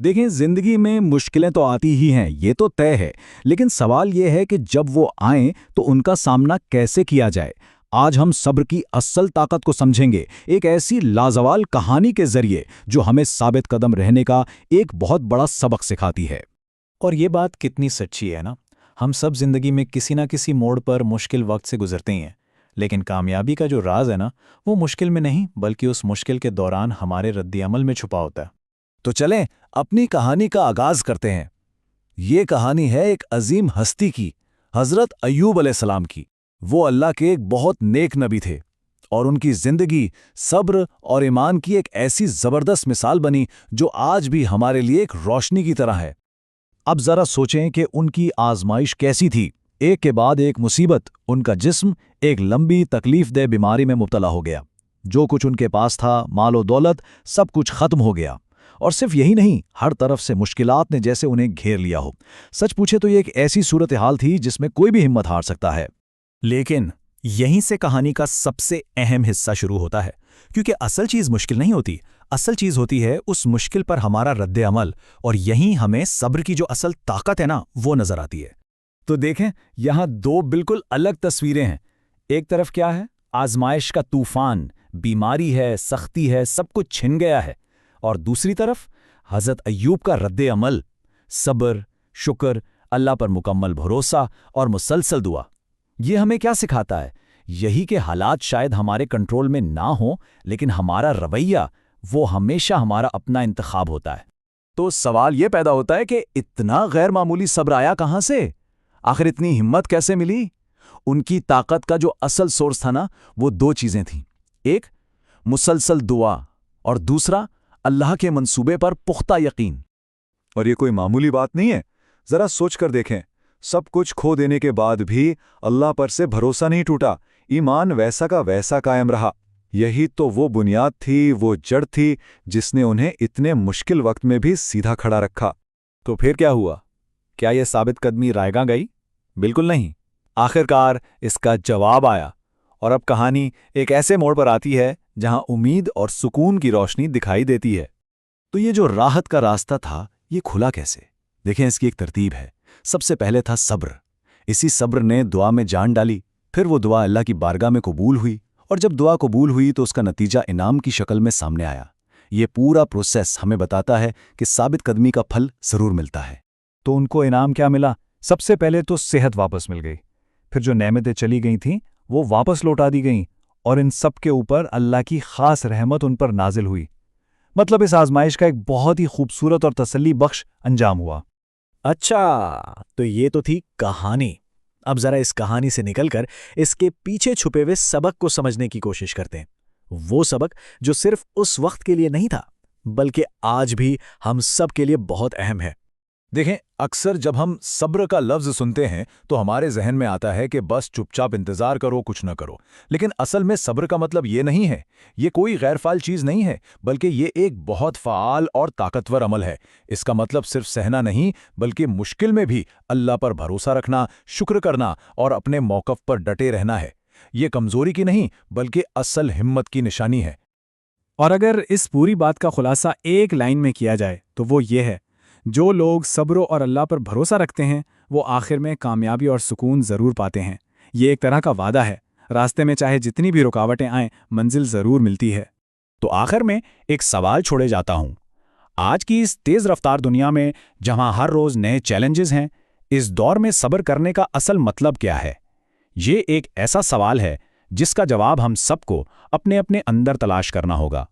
देखें, जिंदगी में मुश्किलें तो आती ही हैं, ये तो तय है। लेकिन सवाल ये है कि जब वो आएं तो उनका सामना कैसे किया जाए। आज हम सब्र की असल ताकत को समझेंगे, एक ऐसी लाजवाल कहानी के जरिए जो हमें साबित कदम रहने का एक बहुत बड़ा सबक सिखाती है। और ये बात कितनी सच्ची है ना। हम सब जिंदगी में किसी ना किसी मोड़ पर मुश्किल वक्त से गुजरते ही हैं, लेकिन कामयाबी का जो राज है ना, वो मुश्किल में नहीं बल्कि उस मुश्किल के दौरान हमारे रद्द-ए-अमल में छुपा होता है। तो चलें अपनी कहानी का आगाज करते हैं। ये कहानी है एक अजीम हस्ती की, हजरत अय्यूब अलैहिस्सलाम की। वो अल्लाह के एक बहुत नेक नबी थे और उनकी जिंदगी सब्र और ईमान की एक ऐसी जबरदस्त मिसाल बनी जो आज भी हमारे लिए एक रोशनी की तरह है। अब जरा सोचें कि उनकी आजमाइश कैसी थी। एक के बाद एक मुसीबत, उनका जिस्म एक लंबी तकलीफदेह बीमारी में मुब्तला हो गया। जो कुछ उनके पास था, मालो दौलत, सब कुछ खत्म हो गया। और सिर्फ यही नहीं, हर तरफ से मुश्किलात ने जैसे उन्हें घेर लिया हो। सच पूछे तो ये एक ऐसी सूरत हाल थी जिसमें कोई भी हिम्मत हार सकता है। लेकिन यहीं से कहानी का सबसे अहम हिस्सा शुरू होता है, क्योंकि असल चीज़ मुश्किल नहीं होती, असल चीज़ होती है उस मुश्किल पर हमारा रद्द-ए-अमल। और यहीं हमें सब्र की जो असल ताकत है ना, वो नजर आती है। तो देखें, यहाँ दो बिल्कुल अलग तस्वीरें हैं। एक तरफ क्या है? आजमाइश का तूफान, बीमारी है, सख्ती है, सब कुछ छिन गया है। और दूसरी तरफ हज़रत अय्यूब का रद्द-ए-अमल, सब्र, शुक्र, अल्लाह पर मुकम्मल भरोसा और मुसलसल दुआ। ये हमें क्या सिखाता है? यही कि हालात शायद हमारे कंट्रोल में ना हो, लेकिन हमारा रवैया वो हमेशा हमारा अपना इंतखाब होता है। तो सवाल ये पैदा होता है कि इतना गैर मामूली सब्र आया कहाँ से? आखिर इतनी हिम्मत कैसे मिली? उनकी ताकत का जो असल सोर्स था ना, वो दो चीजें थीं। एक मुसलसल दुआ और दूसरा अल्लाह के मंसूबे पर पुख्ता यकीन। और ये कोई मामूली बात नहीं है। जरा सोच कर देखें, सब कुछ खो देने के बाद भी अल्लाह पर से भरोसा नहीं टूटा, ईमान वैसा का वैसा कायम रहा। यही तो वो बुनियाद थी, वो जड़ थी जिसने उन्हें इतने मुश्किल वक्त में भी सीधा खड़ा रखा। तो फिर क्या हुआ? क्या यह साबित कदमी रायगा गई? बिल्कुल नहीं। आखिरकार इसका जवाब आया और अब कहानी एक ऐसे मोड़ पर आती है जहां उम्मीद और सुकून की रोशनी दिखाई देती है। तो ये जो राहत का रास्ता था, ये खुला कैसे? देखें, इसकी एक तरतीब है। सबसे पहले था सब्र। इसी सब्र ने दुआ में जान डाली। फिर वो दुआ अल्लाह की बारगाह में कबूल हुई, और जब दुआ कबूल हुई तो उसका नतीजा इनाम की शक्ल में सामने आया। ये पूरा प्रोसेस हमें बताता है कि साबित कदमी का फल जरूर मिलता है। तो उनको इनाम क्या मिला? सबसे पहले तो सेहत वापस मिल गई, फिर जो नेमतें चली गई थीं वो वापस लौटा दी गईं, और इन सब के ऊपर अल्लाह की खास रहमत उन पर नाजिल हुई। मतलब इस आजमाइश का एक बहुत ही खूबसूरत और तसल्ली बख्श अंजाम हुआ। अच्छा, तो ये तो थी कहानी। अब जरा इस कहानी से निकलकर इसके पीछे छुपे हुए सबक को समझने की कोशिश करते हैं। वो सबक जो सिर्फ उस वक्त के लिए नहीं था, बल्कि आज भी हम सब के लिए बहुत अहम है। देखें, अक्सर जब हम सब्र का लफ्ज़ सुनते हैं तो हमारे जहन में आता है कि बस चुपचाप इंतज़ार करो, कुछ न करो। लेकिन असल में सब्र का मतलब ये नहीं है। ये कोई गैरफाल चीज़ नहीं है, बल्कि ये एक बहुत फ़ाल और ताकतवर अमल है। इसका मतलब सिर्फ सहना नहीं, बल्कि मुश्किल में भी अल्लाह पर भरोसा रखना, शुक्र करना और अपने मौक़िफ़ पर डटे रहना है। ये कमज़ोरी की नहीं, बल्कि असल हिम्मत की निशानी है। और अगर इस पूरी बात का खुलासा एक लाइन में किया जाए तो वो ये है, जो लोग सब्र और अल्लाह पर भरोसा रखते हैं वो आखिर में कामयाबी और सुकून ज़रूर पाते हैं। ये एक तरह का वादा है, रास्ते में चाहे जितनी भी रुकावटें आएं, मंजिल ज़रूर मिलती है। तो आखिर में एक सवाल छोड़े जाता हूं। आज की इस तेज़ रफ्तार दुनिया में जहां हर रोज़ नए चैलेंजेस हैं, इस दौर में सब्र करने का असल मतलब क्या है? ये एक ऐसा सवाल है जिसका जवाब हम सबको अपने अपने अंदर तलाश करना होगा।